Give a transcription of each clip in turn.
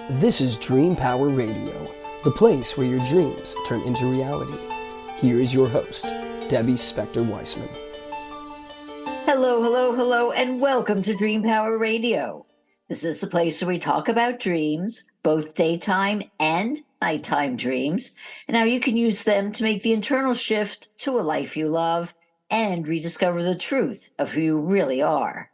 This is Dream Power Radio, the place where your dreams turn into reality. Here is your host, Debbie Spector-Weissman. Hello, hello, hello, and welcome to Dream Power Radio. This is the place where we talk about dreams, both daytime and nighttime dreams, and how you can use them to make the internal shift to a life you love and rediscover the truth of who you really are.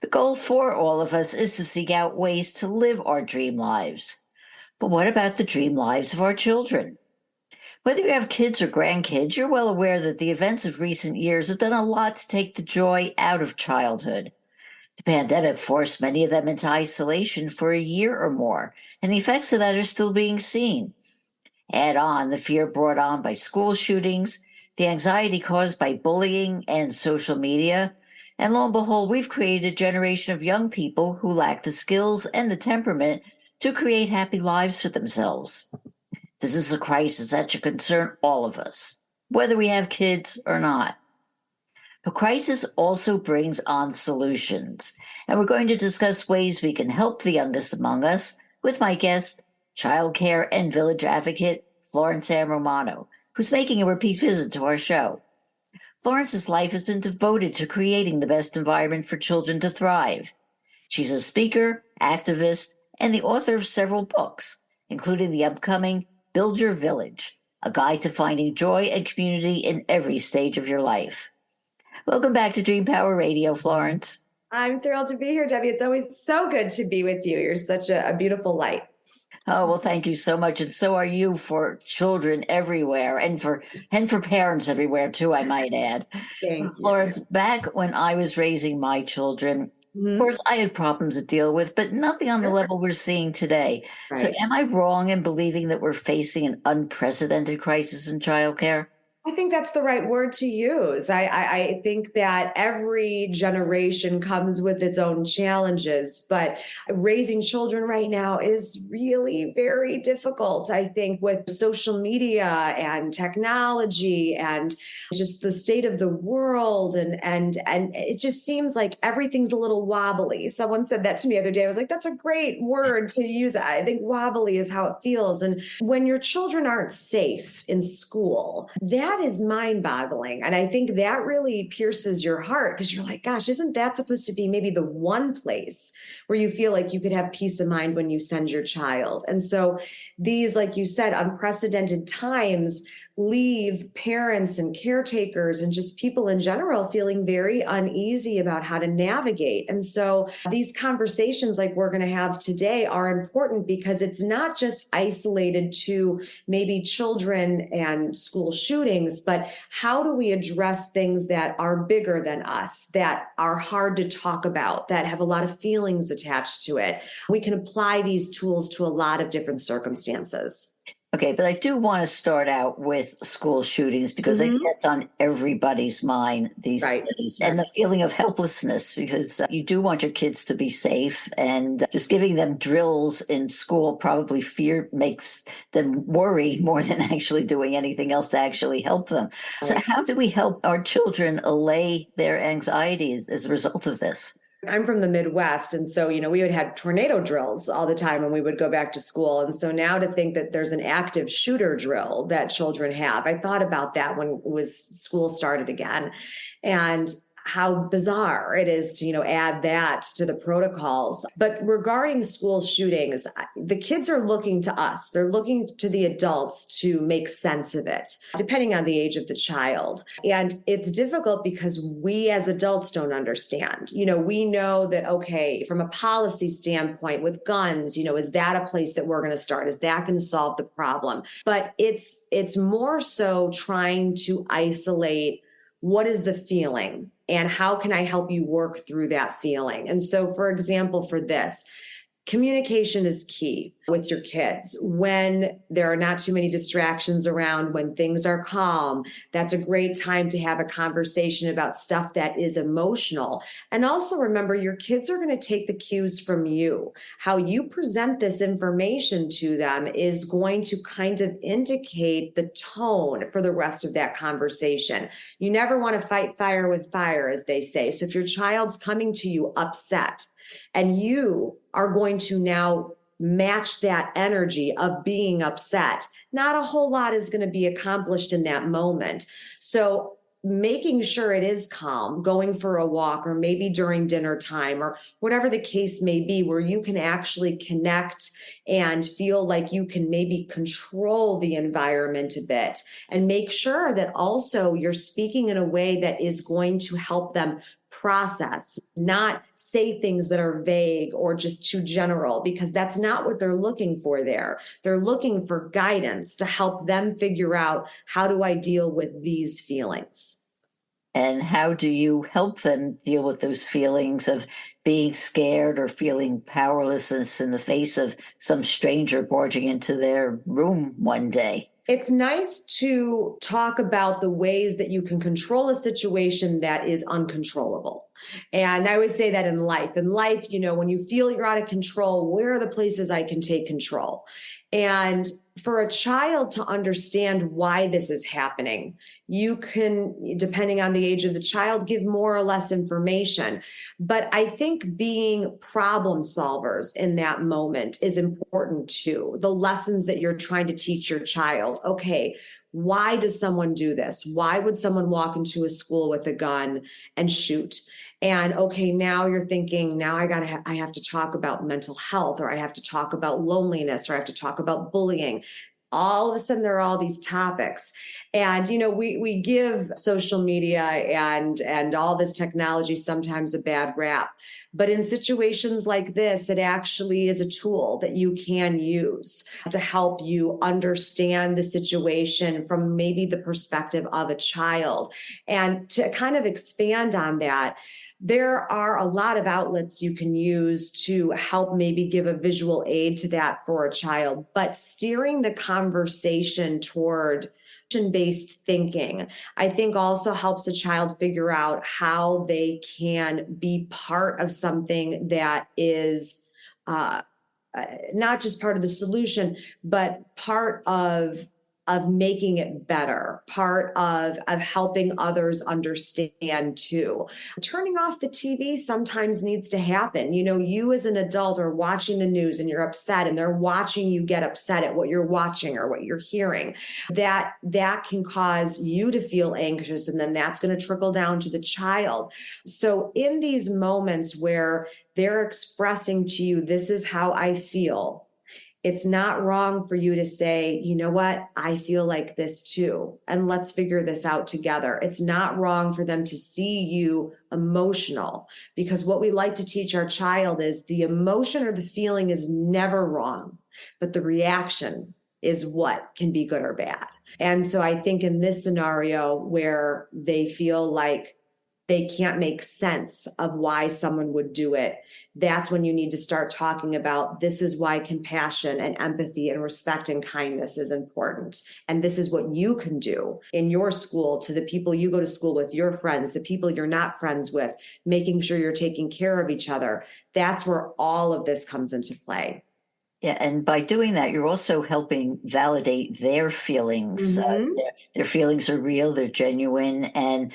The goal for all of us is to seek out ways to live our dream lives. But what about the dream lives of our children? Whether you have kids or grandkids, you're well aware that the events of recent years have done a lot to take the joy out of childhood. The pandemic forced many of them into isolation for a year or more, and the effects of that are still being seen. Add on the fear brought on by school shootings, the anxiety caused by bullying and social media, and lo and behold, we've created a generation of young people who lack the skills and the temperament to create happy lives for themselves. This is a crisis that should concern all of us, whether we have kids or not. The crisis also brings on solutions, and we're going to discuss ways we can help the youngest among us with my guest, childcare and village advocate, Florence Ann Romano, who's making a repeat visit to our show. Florence's life has been devoted to creating the best environment for children to thrive. She's a speaker, activist, and the author of several books, including the upcoming Build Your Village, a guide to finding joy and community in every stage of your life. Welcome back to Dream Power Radio, Florence. I'm thrilled to be here, Debbie. It's always so good to be with you. You're such a beautiful light. Oh, well, thank you so much. And so are you for children everywhere and for parents everywhere, too, I might add. Thank Florence, you. back when I was raising my children, of course, I had problems to deal with, but nothing on the level we're seeing today. Right. So am I wrong in believing that we're facing an unprecedented crisis in childcare? I think that's the right word to use. I think that every generation comes with its own challenges, but raising children right now is really very difficult. I think with social media and technology and just the state of the world and it just seems like everything's a little wobbly. Someone said that to me the other day. I was like, that's a great word to use. I think wobbly is how it feels. And when your children aren't safe in school, that is mind-boggling. And I think that really pierces your heart because you're like, gosh, isn't that supposed to be maybe the one place where you feel like you could have peace of mind when you send your child? And so these, like you said, unprecedented times leave parents and caretakers and just people in general feeling very uneasy about how to navigate. And so these conversations like we're going to have today are important because it's not just isolated to maybe children and school shootings, but how do we address things that are bigger than us, that are hard to talk about, that have a lot of feelings attached to it? We can apply these tools to a lot of different circumstances. Okay, but I do want to start out with school shootings because I think that's on everybody's mind these days. And the feeling of helplessness because you do want your kids to be safe and just giving them drills in school, probably fear makes them worry more than actually doing anything else to actually help them. So how do we help our children allay their anxiety as a result of this? I'm from the Midwest. And so, we would have tornado drills all the time when we would go back to school. And so now to think that there's an active shooter drill that children have, I thought about that when school started again and how bizarre it is to, add that to the protocols. But regarding school shootings, the kids are looking to us. They're looking to the adults to make sense of it, depending on the age of the child. And it's difficult because we as adults don't understand. We know that, okay, from a policy standpoint with guns, is that a place that we're going to start? Is that going to solve the problem? But it's more so trying to isolate what is the feeling and how can I help you work through that feeling? And so, for example, for this, communication is key with your kids. When there are not too many distractions around, when things are calm, that's a great time to have a conversation about stuff that is emotional. And also remember, your kids are going to take the cues from you. How you present this information to them is going to kind of indicate the tone for the rest of that conversation. You never want to fight fire with fire, as they say. So if your child's coming to you upset, and you are going to now match that energy of being upset, not a whole lot is going to be accomplished in that moment. So making sure it is calm, going for a walk, or maybe during dinner time, or whatever the case may be, where you can actually connect and feel like you can maybe control the environment a bit, and make sure that also you're speaking in a way that is going to help them process, not say things that are vague or just too general, because that's not what they're looking for there. They're looking for guidance to help them figure out, how do I deal with these feelings? And how do you help them deal with those feelings of being scared or feeling powerlessness in the face of some stranger barging into their room one day? It's nice to talk about the ways that you can control a situation that is uncontrollable. And I always say that in life. In life, when you feel you're out of control, where are the places I can take control? And for a child to understand why this is happening, you can, depending on the age of the child, give more or less information. But I think being problem solvers in that moment is important too. The lessons that you're trying to teach your child. Okay, why does someone do this? Why would someone walk into a school with a gun and shoot? And okay, now you're thinking, now I have to talk about mental health, or I have to talk about loneliness, or I have to talk about bullying. All of a sudden, there are all these topics. And, we give social media and all this technology sometimes a bad rap. But in situations like this, it actually is a tool that you can use to help you understand the situation from maybe the perspective of a child. And to kind of expand on that, there are a lot of outlets you can use to help maybe give a visual aid to that for a child, but steering the conversation toward based thinking, I think, also helps a child figure out how they can be part of something that is not just part of the solution, but part of making it better, part of helping others understand too. Turning off the TV sometimes needs to happen. You as an adult are watching the news and you're upset, and they're watching you get upset at what you're watching or what you're hearing. That can cause you to feel anxious, and then that's going to trickle down to the child. So in these moments where they're expressing to you, this is how I feel, it's not wrong for you to say, you know what, I feel like this too, and let's figure this out together. It's not wrong for them to see you emotional, because what we like to teach our child is the emotion or the feeling is never wrong, but the reaction is what can be good or bad. And so I think in this scenario where they feel like they can't make sense of why someone would do it, that's when you need to start talking about, this is why compassion and empathy and respect and kindness is important. And this is what you can do in your school, to the people you go to school with, your friends, the people you're not friends with, making sure you're taking care of each other. That's where all of this comes into play. Yeah, and by doing that, you're also helping validate their feelings. Mm-hmm. Their feelings are real, they're genuine, and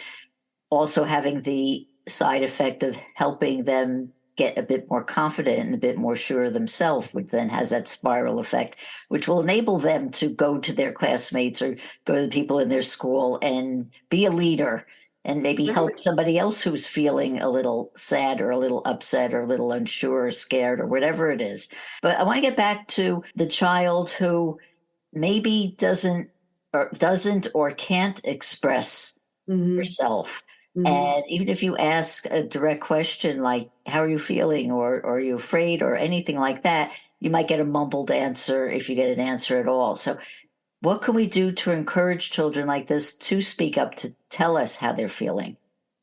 also having the side effect of helping them get a bit more confident and a bit more sure of themselves, which then has that spiral effect, which will enable them to go to their classmates or go to the people in their school and be a leader, and maybe help somebody else who's feeling a little sad or a little upset or a little unsure or scared or whatever it is. But I want to get back to the child who maybe doesn't or can't express herself. Mm-hmm. And even if you ask a direct question like, how are you feeling, or are you afraid, or anything like that, you might get a mumbled answer if you get an answer at all. So what can we do to encourage children like this to speak up, to tell us how they're feeling?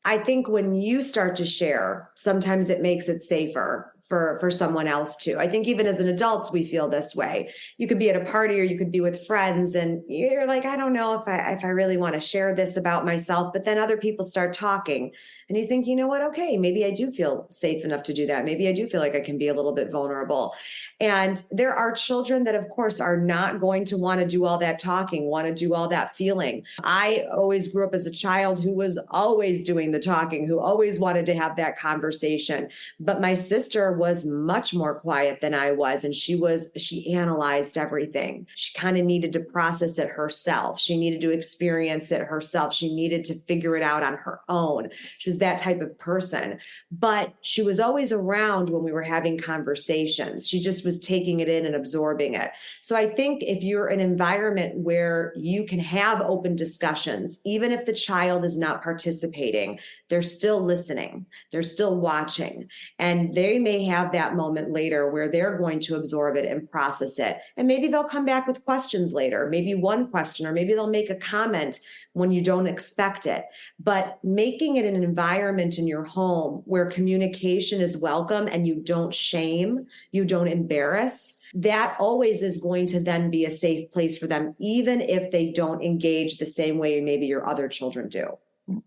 I think when you start to share, sometimes it makes it safer for someone else too. I think even as an adult, we feel this way. You could be at a party or you could be with friends and you're like, I don't know if I really want to share this about myself, but then other people start talking and you think, you know what? Okay, maybe I do feel safe enough to do that. Maybe I do feel like I can be a little bit vulnerable. And there are children that, of course, are not going to want to do all that talking, want to do all that feeling. I always grew up as a child who was always doing the talking, who always wanted to have that conversation. But my sister was much more quiet than I was. And she analyzed everything. She kind of needed to process it herself. She needed to experience it herself. She needed to figure it out on her own. She was that type of person, but she was always around when we were having conversations. She just was taking it in and absorbing it. So I think if you're in an environment where you can have open discussions, even if the child is not participating, they're still listening, they're still watching, and they may have that moment later where they're going to absorb it and process it. And maybe they'll come back with questions later, maybe one question, or maybe they'll make a comment when you don't expect it. But making it an environment in your home where communication is welcome and you don't shame, you don't embarrass, that always is going to then be a safe place for them, even if they don't engage the same way maybe your other children do.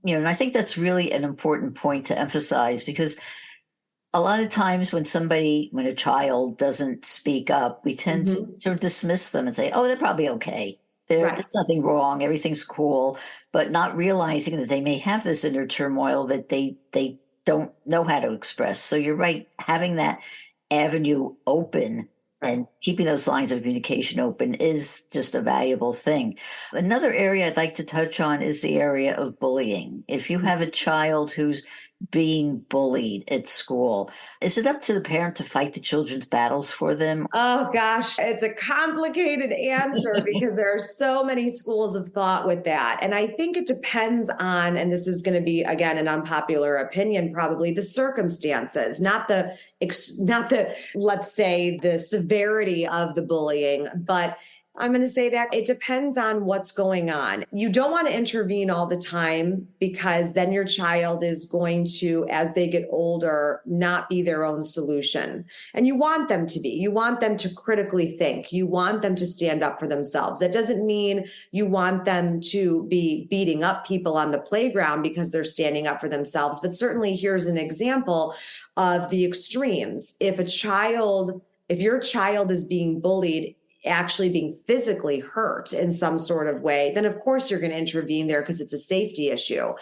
And I think that's really an important point to emphasize, because a lot of times when a child doesn't speak up, we tend to dismiss them and say, oh, they're probably okay. There's nothing wrong. Everything's cool, but not realizing that they may have this inner turmoil that they don't know how to express. So you're right. Having that avenue open and keeping those lines of communication open is just a valuable thing. Another area I'd like to touch on is the area of bullying. If you have a child who's being bullied at school, is it up to the parent to fight the children's battles for them? Oh gosh, it's a complicated answer because there are so many schools of thought with that. And I think it depends on, and this is going to be, again, an unpopular opinion, probably the circumstances, not the, let's say, the severity of the bullying, but I'm going to say that it depends on what's going on. You don't want to intervene all the time, because then your child is going to, as they get older, not be their own solution. And you want them to be. You want them to critically think. You want them to stand up for themselves. That doesn't mean you want them to be beating up people on the playground because they're standing up for themselves. But certainly here's an example of the extremes. If your child is being bullied, actually being physically hurt in some sort of way, then of course you're going to intervene there because it's a safety issue.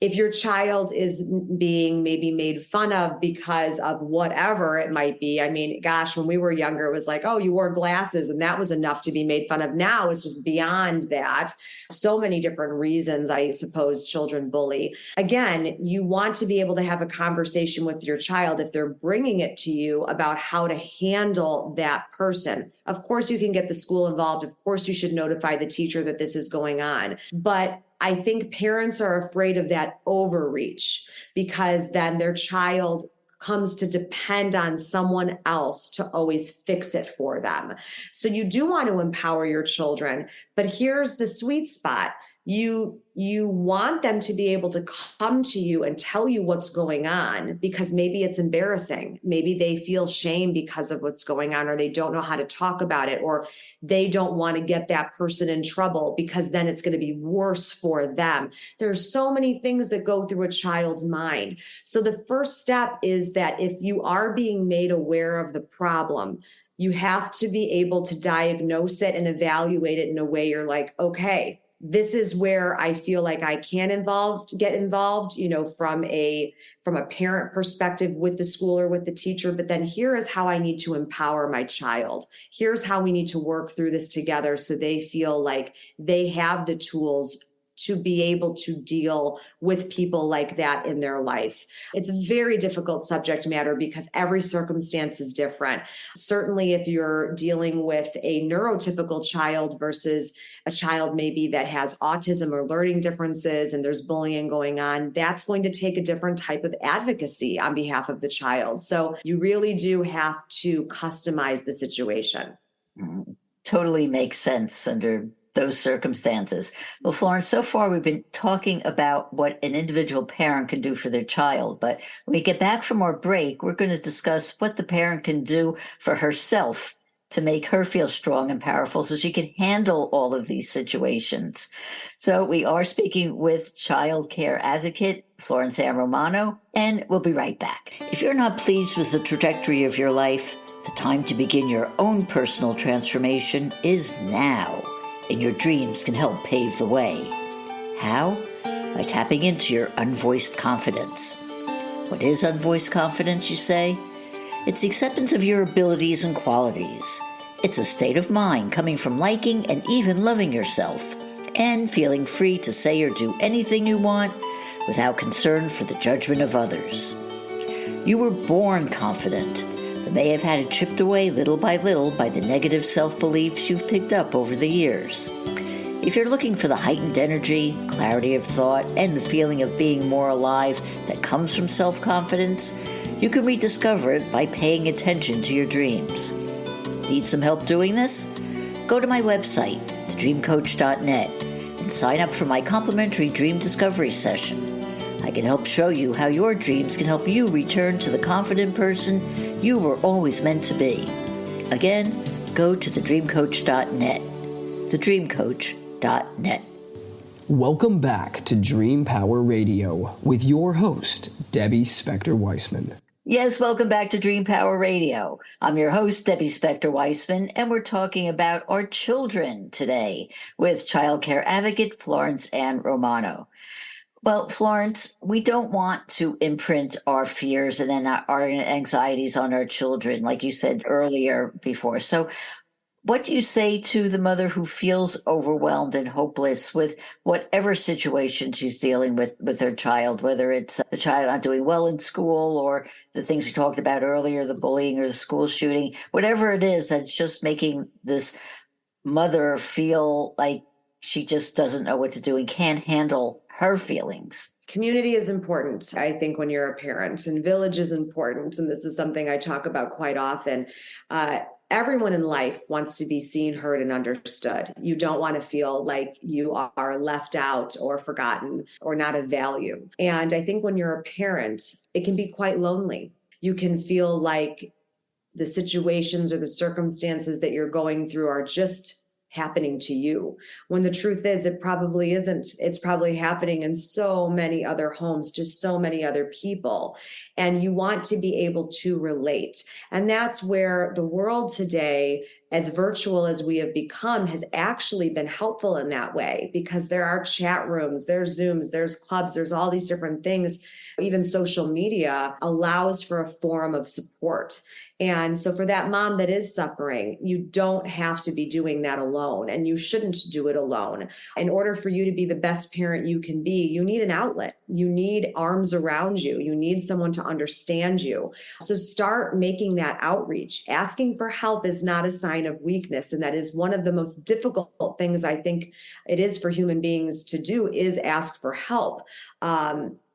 If your child is being maybe made fun of because of whatever it might be. I mean, gosh, when we were younger, it was like, oh, you wore glasses and that was enough to be made fun of. Now it's just beyond that. So many different reasons, I suppose, children bully. Again, you want to be able to have a conversation with your child if they're bringing it to you about how to handle that person. Of course, you can get the school involved. Of course, you should notify the teacher that this is going on. But I think parents are afraid of that overreach, because then their child comes to depend on someone else to always fix it for them. So you do want to empower your children, but here's the sweet spot. You want them to be able to come to you and tell you what's going on, because maybe it's embarrassing. Maybe they feel shame because of what's going on, or they don't know how to talk about it, or they don't want to get that person in trouble because then it's going to be worse for them. There's so many things that go through a child's mind. So the first step is that if you are being made aware of the problem, you have to be able to diagnose it and evaluate it in a way you're like, okay, this is where I feel like I can get involved, from a parent perspective with the school or with the teacher. But then here is how I need to empower my child. Here's how we need to work through this together so they feel like they have the tools to be able to deal with people like that in their life. It's a very difficult subject matter because every circumstance is different. Certainly, if you're dealing with a neurotypical child versus a child maybe that has autism or learning differences and there's bullying going on, that's going to take a different type of advocacy on behalf of the child. So you really do have to customize the situation. Totally makes sense under those circumstances. Well, Florence, so far we've been talking about what an individual parent can do for their child, but when we get back from our break, we're going to discuss what the parent can do for herself to make her feel strong and powerful so she can handle all of these situations. So we are speaking with childcare advocate Florence Ann Romano, and we'll be right back. If you're not pleased with the trajectory of your life, the time to begin your own personal transformation is now. And your dreams can help pave the way. How? By tapping into your unvoiced confidence. What is unvoiced confidence, you say? It's the acceptance of your abilities and qualities. It's a state of mind coming from liking and even loving yourself, and feeling free to say or do anything you want without concern for the judgment of others. You were born confident, but may have had it chipped away little by little by the negative self-beliefs you've picked up over the years. If you're looking for the heightened energy, clarity of thought, and the feeling of being more alive that comes from self-confidence, you can rediscover it by paying attention to your dreams. Need some help doing this? Go to my website, thedreamcoach.net, and sign up for my complimentary dream discovery session. I can help show you how your dreams can help you return to the confident person you were always meant to be. Again, go to thedreamcoach.net. thedreamcoach.net. Welcome back to Dream Power Radio with your host, Debbie Spector-Weissman. Yes, welcome back to Dream Power Radio. I'm your host, Debbie Spector-Weissman, and we're talking about our children today with childcare advocate Florence Ann Romano. Well, Florence, we don't want to imprint our fears and then our anxieties on our children, like you said earlier before. So what do you say to the mother who feels overwhelmed and hopeless with whatever situation she's dealing with her child, whether it's the child not doing well in school or the things we talked about earlier, the bullying or the school shooting, whatever it is that's just making this mother feel like she just doesn't know what to do and can't handle her feelings? Community is important, I think, when you're a parent, and village is important. And this is something I talk about quite often. Everyone in life wants to be seen, heard, and understood. You don't want to feel like you are left out or forgotten or not of value. And I think when you're a parent, it can be quite lonely. You can feel like the situations or the circumstances that you're going through are just happening to you, when the truth is it probably isn't. It's probably happening in so many other homes, to so many other people. And you want to be able to relate. And that's where the world today, as virtual as we have become, has actually been helpful in that way, because there are chat rooms, there's Zooms, there's clubs, there's all these different things. Even social media allows for a forum of support. And so for that mom that is suffering, you don't have to be doing that alone, and you shouldn't do it alone. In order for you to be the best parent you can be, you need an outlet. You need arms around you. You need someone to understand you. So start making that outreach. Asking for help is not a sign of weakness. And that is one of the most difficult things I think it is for human beings to do, is ask for help.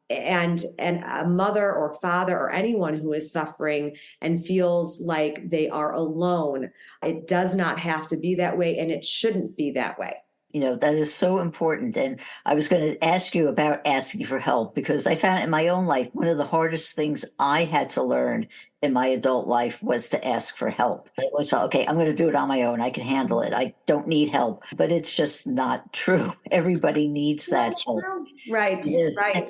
And a mother or father or anyone who is suffering and feels like they are alone, it does not have to be that way, and it shouldn't be that way. You know, that is so important. And I was going to ask you about asking for help, because I found in my own life, one of the hardest things I had to learn in my adult life was to ask for help. I always felt, okay, I'm going to do it on my own. I can handle it. I don't need help. But it's just not true. Everybody needs that help. Right, right.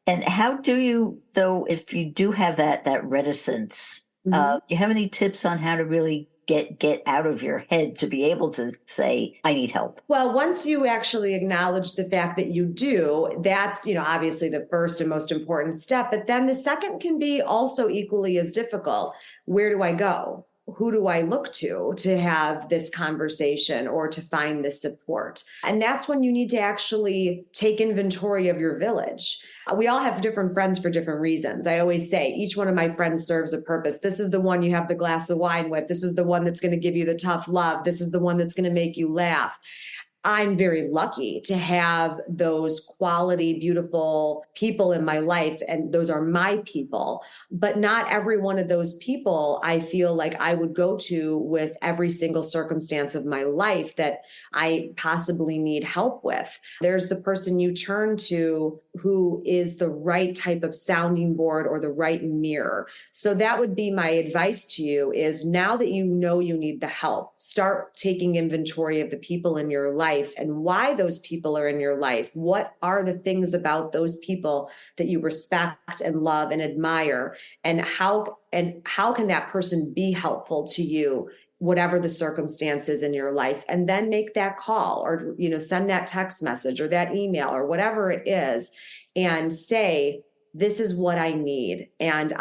And how do you, though, if you do have that reticence, do you have any tips on how to really get out of your head to be able to say, I need help? Well, once you actually acknowledge the fact that you do, that's, obviously the first and most important step. But then the second can be also equally as difficult. Where do I go? Who do I look to have this conversation or to find this support? And that's when you need to actually take inventory of your village. We all have different friends for different reasons. I always say each one of my friends serves a purpose. This is the one you have the glass of wine with. This is the one that's going to give you the tough love. This is the one that's going to make you laugh. I'm very lucky to have those quality, beautiful people in my life, and those are my people. But not every one of those people I feel like I would go to with every single circumstance of my life that I possibly need help with. There's the person you turn to who is the right type of sounding board or the right mirror. So that would be my advice to you, is now that you know you need the help, start taking inventory of the people in your life and why those people are in your life. What are the things about those people that you respect and love and admire? And how can that person be helpful to you, whatever the circumstances in your life? And then make that call, or send that text message or that email or whatever it is, and say, this is what I need. And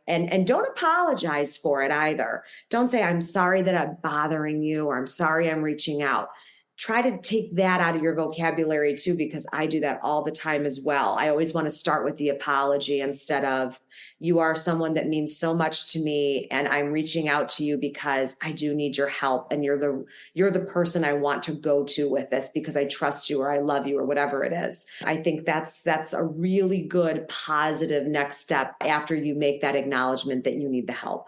and don't apologize for it either. Don't say, I'm sorry that I'm bothering you, or I'm sorry I'm reaching out. Try to take that out of your vocabulary too, because I do that all the time as well. I always want to start with the apology instead of, you are someone that means so much to me, and I'm reaching out to you because I do need your help, and you're the person I want to go to with this because I trust you or I love you or whatever it is. I think that's a really good positive next step after you make that acknowledgement that you need the help.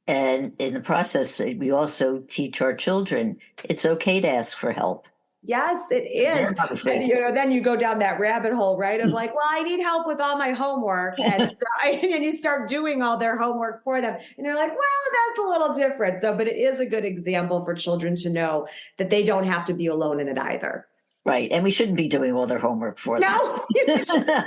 And in the process, we also teach our children it's okay to ask for help. Yes, it is. And, then you go down that rabbit hole, right? Of like, well, I need help with all my homework. And so and you start doing all their homework for them. And you're like, well, that's a little different. So, but it is a good example for children to know that they don't have to be alone in it either. Right. And we shouldn't be doing all their homework for them. No.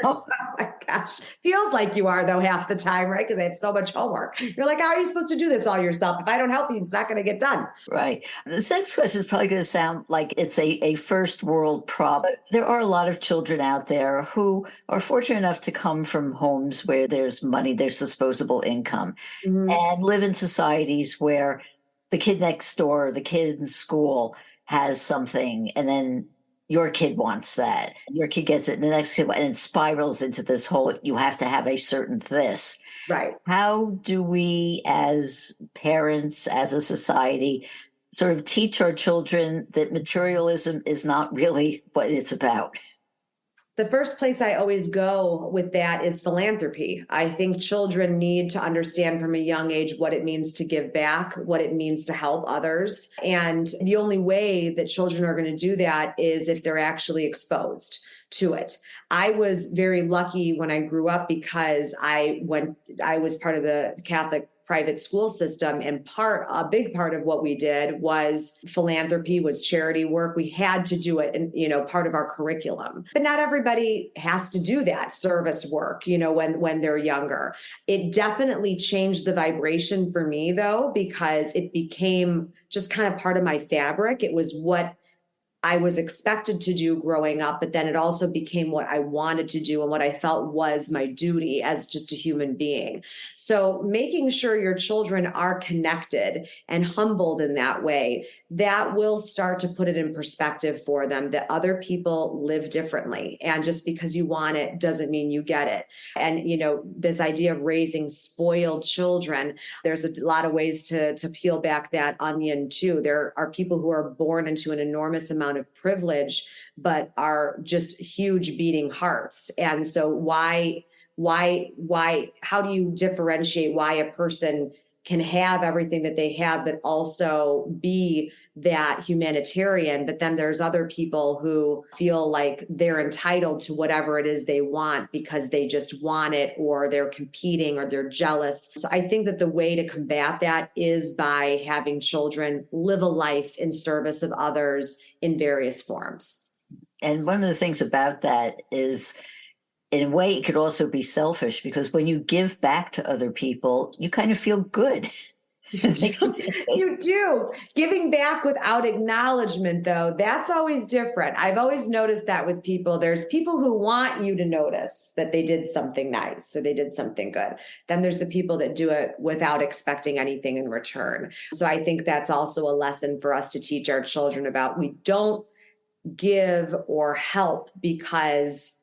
Oh my gosh. Feels like you are, though, half the time, right? Because they have so much homework. You're like, how are you supposed to do this all yourself? If I don't help you, it's not going to get done. Right. This next question is probably going to sound like it's a first world problem. There are a lot of children out there who are fortunate enough to come from homes where there's money, there's disposable income, and live in societies where the kid next door, the kid in school has something, and then your kid wants that. Your kid gets it, and the next kid, and it spirals into this whole, you have to have a certain this. Right. How do we as parents, as a society, sort of teach our children that materialism is not really what it's about? The first place I always go with that is philanthropy. I think children need to understand from a young age what it means to give back, what it means to help others. And the only way that children are going to do that is if they're actually exposed to it. I was very lucky when I grew up because I was part of the Catholic private school system, and a big part of what we did was philanthropy, was charity work. We had to do it, and part of our curriculum. But not everybody has to do that service work, when they're younger. It definitely changed the vibration for me, though, because it became just kind of part of my fabric. It was what I was expected to do growing up, but then it also became what I wanted to do and what I felt was my duty as just a human being. So making sure your children are connected and humbled in that way, that will start to put it in perspective for them that other people live differently. And just because you want it doesn't mean you get it. And, this idea of raising spoiled children, there's a lot of ways to peel back that onion too. There are people who are born into an enormous amount of privilege, but are just huge beating hearts. And so how do you differentiate why a person can have everything that they have, but also be that humanitarian? But then there's other people who feel like they're entitled to whatever it is they want because they just want it, or they're competing, or they're jealous. So I think that the way to combat that is by having children live a life in service of others in various forms. And one of the things about that is, in a way, it could also be selfish, because when you give back to other people, you kind of feel good. You do. Giving back without acknowledgement, though, that's always different. I've always noticed that with people. There's people who want you to notice that they did something nice or they did something good. Then there's the people that do it without expecting anything in return. So I think that's also a lesson for us to teach our children about. We don't give or help because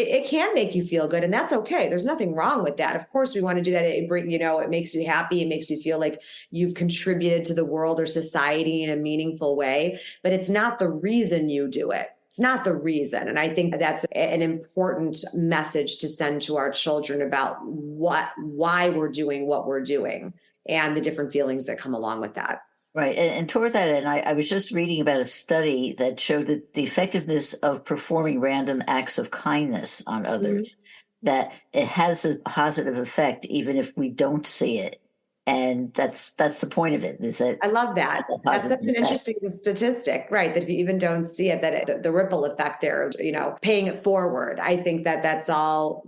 it can make you feel good, and that's okay. There's nothing wrong with that. Of course, we want to do that. It makes you happy. It makes you feel like you've contributed to the world or society in a meaningful way, but it's not the reason you do it. It's not the reason. And I think that's an important message to send to our children about why we're doing what we're doing and the different feelings that come along with that. Right. And toward that end, I was just reading about a study that showed that the effectiveness of performing random acts of kindness on others, that it has a positive effect, even if we don't see it. And that's the point of it. Is that I love that. That's such an interesting statistic, right? That if you even don't see it, that the ripple effect there, paying it forward. I think that's all,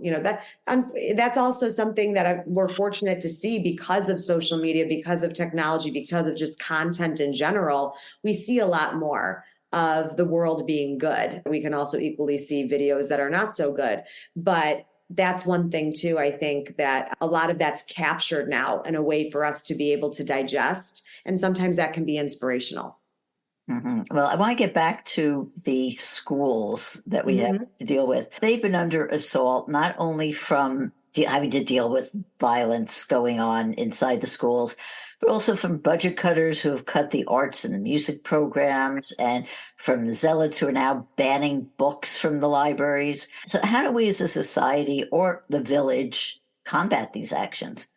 that's also something that we're fortunate to see because of social media, because of technology, because of just content in general. We see a lot more of the world being good. We can also equally see videos that are not so good, but that's one thing too. I think that a lot of that's captured now in a way for us to be able to digest. And sometimes that can be inspirational. Well, I want to get back to the schools that we have to deal with. They've been under assault, not only from having to deal with violence going on inside the schools, but also from budget cutters who have cut the arts and the music programs, and from the zealots who are now banning books from the libraries. So how do we as a society or the village combat these actions?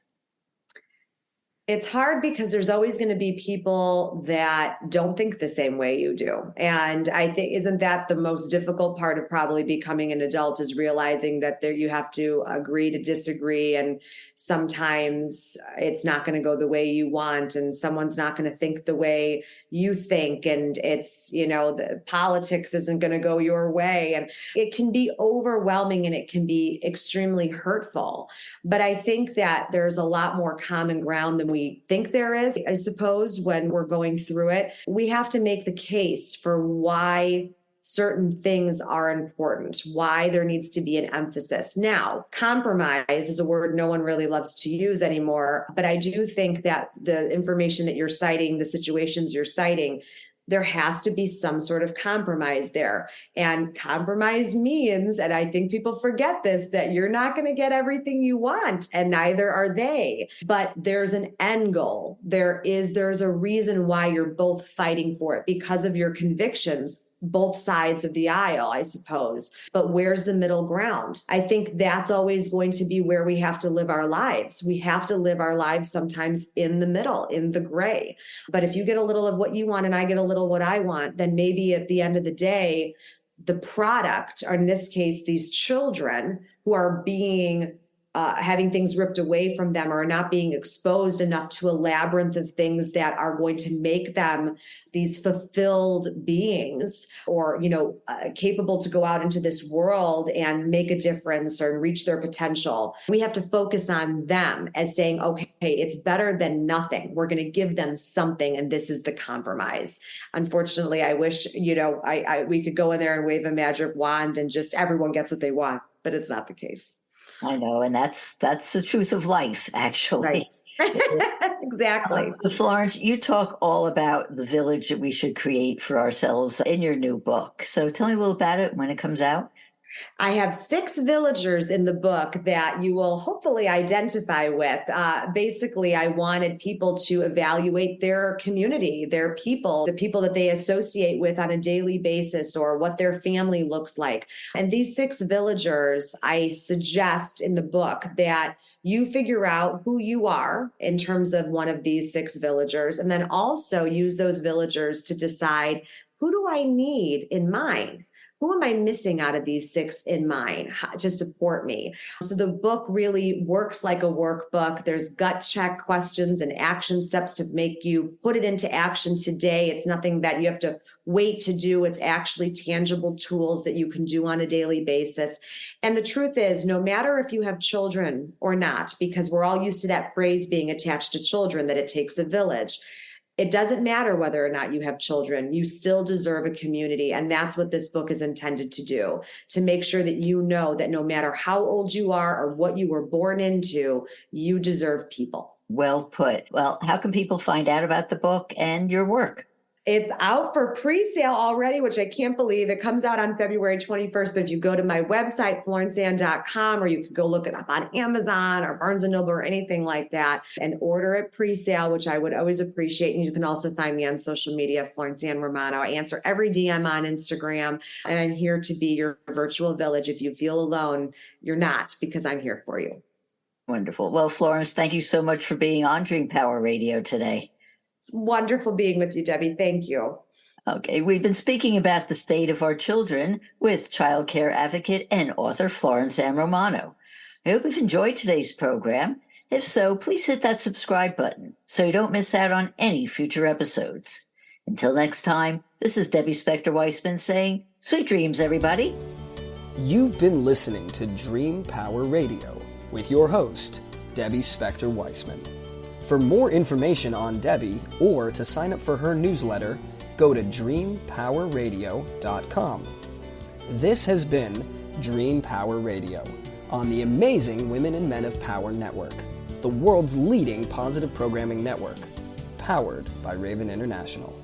It's hard because there's always going to be people that don't think the same way you do. And I think, isn't that the most difficult part of probably becoming an adult, is realizing that there you have to agree to disagree. And sometimes it's not going to go the way you want, and someone's not going to think the way you think. And it's, the politics isn't going to go your way. And it can be overwhelming and it can be extremely hurtful. But I think that there's a lot more common ground than we think there is, I suppose, when we're going through it. We have to make the case for why certain things are important, why there needs to be an emphasis. Now, compromise is a word no one really loves to use anymore, but I do think that the information that you're citing, the situations you're citing, there has to be some sort of compromise there. And compromise means, and I think people forget this, that you're not going to get everything you want, and neither are they. But there's an end goal. There's a reason why you're both fighting for it, because of your convictions, both sides of the aisle, I suppose. But where's the middle ground? I think that's always going to be where we have to live our lives. We have to live our lives sometimes in the middle, in the gray. But if you get a little of what you want and I get a little what I want, then maybe at the end of the day, the product, or in this case, these children who are being having things ripped away from them, or not being exposed enough to a labyrinth of things that are going to make them these fulfilled beings, or, capable to go out into this world and make a difference or reach their potential. We have to focus on them as saying, okay, it's better than nothing. We're going to give them something. And this is the compromise. Unfortunately, I wish, we could go in there and wave a magic wand and just everyone gets what they want, but it's not the case. I know, and that's the truth of life, actually. Right. Exactly. Florence, you talk all about the village that we should create for ourselves in your new book. So tell me a little about it when it comes out. I have 6 villagers in the book that you will hopefully identify with. Basically, I wanted people to evaluate their community, their people, the people that they associate with on a daily basis, or what their family looks like. And these 6 villagers, I suggest in the book that you figure out who you are in terms of one of these 6 villagers, and then also use those villagers to decide, who do I need in mine? Who am I missing out of these 6 in mine to support me? So the book really works like a workbook. There's gut check questions and action steps to make you put it into action today. It's nothing that you have to wait to do. It's actually tangible tools that you can do on a daily basis. And the truth is, no matter if you have children or not, because we're all used to that phrase being attached to children, that it takes a village. It doesn't matter whether or not you have children, you still deserve a community. And that's what this book is intended to do, to make sure that you know that no matter how old you are or what you were born into, you deserve people. Well put. Well, how can people find out about the book and your work? It's out for pre-sale already, which I can't believe. It comes out on February 21st. But if you go to my website, florenceann.com, or you could go look it up on Amazon or Barnes & Noble or anything like that, and order it pre-sale, which I would always appreciate. And you can also find me on social media, Florence Ann Romano. I answer every DM on Instagram, and I'm here to be your virtual village. If you feel alone, you're not, because I'm here for you. Wonderful. Well, Florence, thank you so much for being on Dream Power Radio today. It's wonderful being with you, Debbie. Thank you. Okay, we've been speaking about the state of our children with childcare advocate and author Florence Ann Romano. I hope you've enjoyed today's program. If so, please hit that subscribe button so you don't miss out on any future episodes. Until next time, this is Debbie Spector-Weissman saying, sweet dreams, everybody. You've been listening to Dream Power Radio with your host, Debbie Spector-Weissman. For more information on Debbie or to sign up for her newsletter, go to dreampowerradio.com. This has been Dream Power Radio, on the amazing Women and Men of Power Network, the world's leading positive programming network, powered by Raven International.